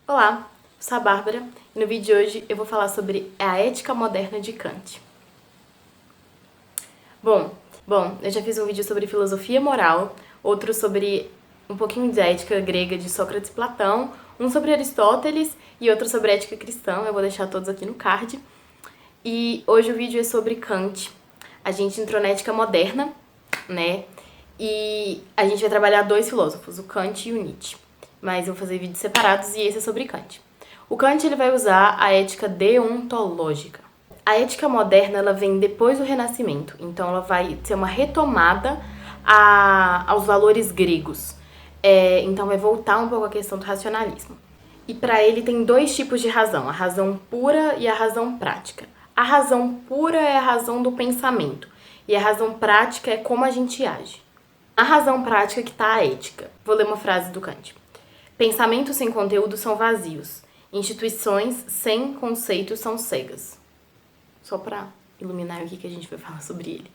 Olá, sou a Bárbara e no vídeo de hoje eu vou falar sobre a ética moderna de Kant. Bom, eu já fiz um vídeo sobre filosofia moral, outro sobre um pouquinho de ética grega de Sócrates e Platão, um sobre Aristóteles e outro sobre ética cristã, eu vou deixar todos aqui no card. E hoje o vídeo é sobre Kant. A gente entrou na ética moderna, né? E a gente vai trabalhar dois filósofos, o Kant e o Nietzsche. Mas eu vou fazer vídeos separados e esse é sobre Kant. O Kant ele vai usar a ética deontológica. A ética moderna ela vem depois do Renascimento, então ela vai ser uma retomada aos valores gregos. Então vai voltar um pouco à questão do racionalismo. E para ele tem dois tipos de razão, a razão pura e a razão prática. A razão pura é a razão do pensamento e a razão prática é como a gente age. A razão prática que está a ética. Vou ler uma frase do Kant. Pensamentos sem conteúdo são vazios. Instituições sem conceito são cegas. Só para iluminar o que a gente vai falar sobre ele.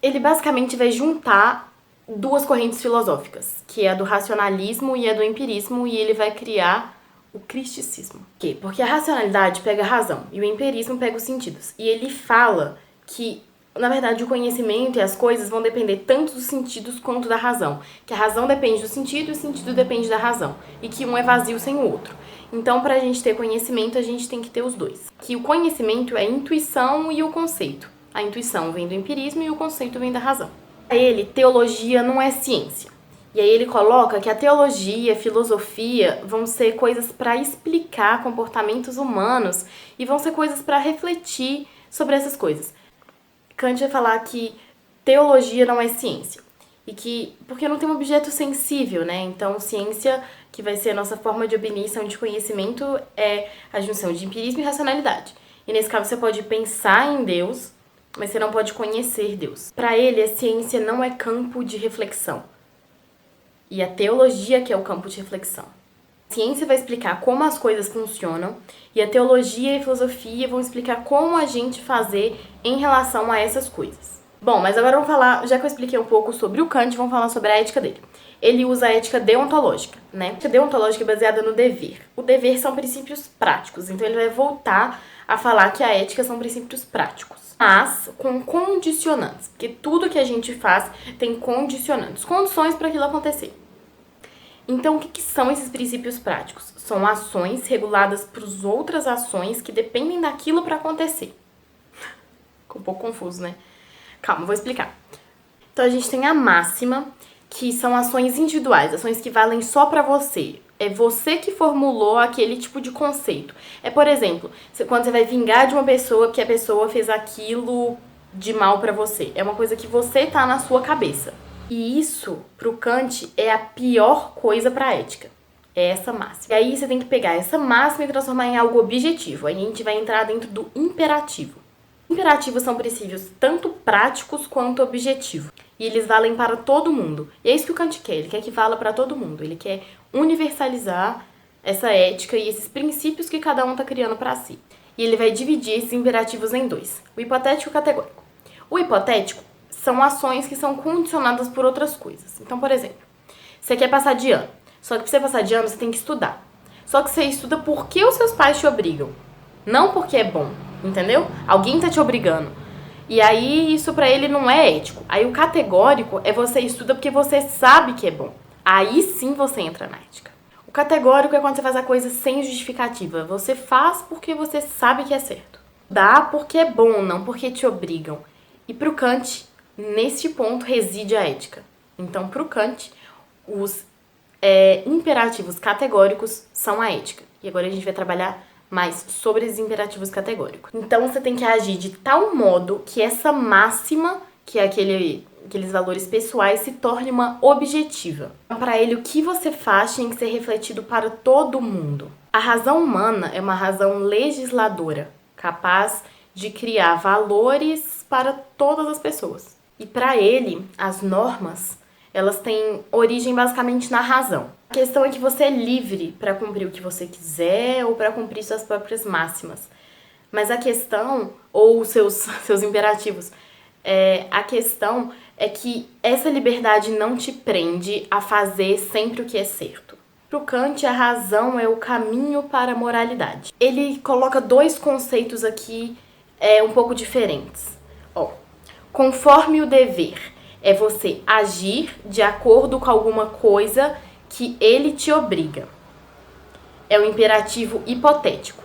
Ele basicamente vai juntar duas correntes filosóficas, que é a do racionalismo e a do empirismo, e ele vai criar o cristicismo. Por quê? Porque a racionalidade pega a razão e o empirismo pega os sentidos. E ele fala que na verdade, o conhecimento e as coisas vão depender tanto dos sentidos quanto da razão. Que a razão depende do sentido e o sentido depende da razão. E que um é vazio sem o outro. Então, para a gente ter conhecimento, a gente tem que ter os dois. Que o conhecimento é a intuição e o conceito. A intuição vem do empirismo e o conceito vem da razão. Para ele, teologia não é ciência. E aí ele coloca que a teologia, a filosofia vão ser coisas para explicar comportamentos humanos e vão ser coisas para refletir sobre essas coisas. Kant vai falar que teologia não é ciência. E que, porque não tem um objeto sensível, né? Então, ciência, que vai ser a nossa forma de obtenção de conhecimento, é a junção de empirismo e racionalidade. E nesse caso, você pode pensar em Deus, mas você não pode conhecer Deus. Para ele, a ciência não é campo de reflexão. E a teologia que é o campo de reflexão. A ciência vai explicar como as coisas funcionam e a teologia e a filosofia vão explicar como a gente fazer em relação a essas coisas. Bom, mas agora vamos falar, já que eu expliquei um pouco sobre o Kant, vamos falar sobre a ética dele. Ele usa a ética deontológica, né? A ética deontológica é baseada no dever. O dever são princípios práticos, então ele vai voltar a falar que a ética são princípios práticos, mas com condicionantes, porque tudo que a gente faz tem condicionantes, condições para aquilo acontecer. Então, o que são esses princípios práticos? São ações reguladas por outras ações que dependem daquilo para acontecer. Ficou um pouco confuso, né? Calma, vou explicar. Então, a gente tem a máxima, que são ações individuais, ações que valem só para você. É você que formulou aquele tipo de conceito. Por exemplo, quando você vai vingar de uma pessoa porque a pessoa fez aquilo de mal para você. É uma coisa que você tá na sua cabeça. E isso, pro Kant, é a pior coisa pra ética. É essa máxima. E aí você tem que pegar essa máxima e transformar em algo objetivo. Aí a gente vai entrar dentro do imperativo. Imperativos são princípios tanto práticos quanto objetivos. E eles valem para todo mundo. E é isso que o Kant quer. Ele quer que vala para todo mundo. Ele quer universalizar essa ética e esses princípios que cada um tá criando para si. E ele vai dividir esses imperativos em dois. O hipotético e o categórico. O hipotético são ações que são condicionadas por outras coisas. Então, por exemplo, você quer passar de ano. Só que pra você passar de ano, você tem que estudar. Só que você estuda porque os seus pais te obrigam. Não porque é bom, entendeu? Alguém tá te obrigando. E aí, isso pra ele não é ético. Aí o categórico é você estuda porque você sabe que é bom. Aí sim você entra na ética. O categórico é quando você faz a coisa sem justificativa. Você faz porque você sabe que é certo. Dá porque é bom, não porque te obrigam. E pro Kant, neste ponto reside a ética. Então, para o Kant, os imperativos categóricos são a ética. E agora a gente vai trabalhar mais sobre os imperativos categóricos. Então, você tem que agir de tal modo que essa máxima, que é aqueles valores pessoais, se torne uma objetiva. Para ele, o que você faz tem que ser refletido para todo mundo. A razão humana é uma razão legisladora, capaz de criar valores para todas as pessoas. E para ele, as normas, elas têm origem basicamente na razão. A questão é que você é livre para cumprir o que você quiser ou para cumprir suas próprias máximas. Mas a questão, ou seus imperativos, A questão é que essa liberdade não te prende a fazer sempre o que é certo. Para o Kant, a razão é o caminho para a moralidade. Ele coloca dois conceitos aqui um pouco diferentes. Conforme o dever é você agir de acordo com alguma coisa que ele te obriga. É o imperativo hipotético.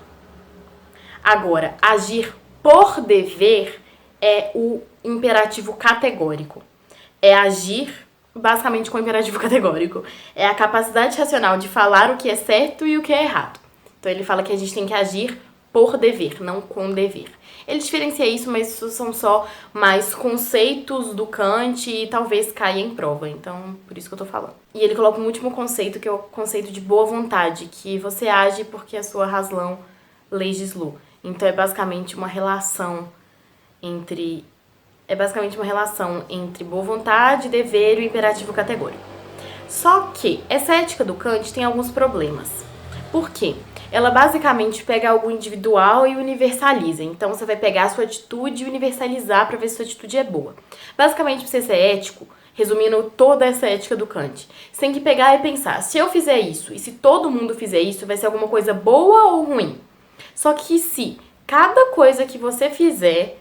Agora, agir por dever é o imperativo categórico. É agir basicamente com o imperativo categórico. É a capacidade racional de falar o que é certo e o que é errado. Então ele fala que a gente tem que agir por dever, não com dever. Ele diferencia isso, mas isso são só mais conceitos do Kant e talvez caia em prova. Então, por isso que eu tô falando. E ele coloca um último conceito, que é o conceito de boa vontade, que você age porque a sua razão legislou. Então é basicamente uma relação entre boa vontade, dever e o imperativo categórico. Só que essa ética do Kant tem alguns problemas. Por quê? Ela basicamente pega algo individual e universaliza. Então você vai pegar a sua atitude e universalizar para ver se a sua atitude é boa. Basicamente, pra você ser ético, resumindo toda essa ética do Kant, você tem que pegar e pensar, se eu fizer isso e se todo mundo fizer isso, vai ser alguma coisa boa ou ruim? Só que se cada coisa que você fizer,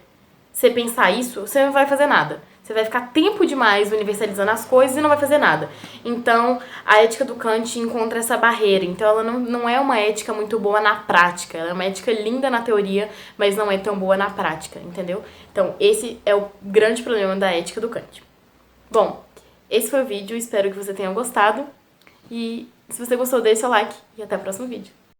você pensar isso, você não vai fazer nada. Você vai ficar tempo demais universalizando as coisas e não vai fazer nada. Então, a ética do Kant encontra essa barreira. Então, ela não é uma ética muito boa na prática. Ela é uma ética linda na teoria, mas não é tão boa na prática, entendeu? Então, esse é o grande problema da ética do Kant. Bom, esse foi o vídeo. Espero que você tenha gostado. E se você gostou, deixe seu like. E até o próximo vídeo.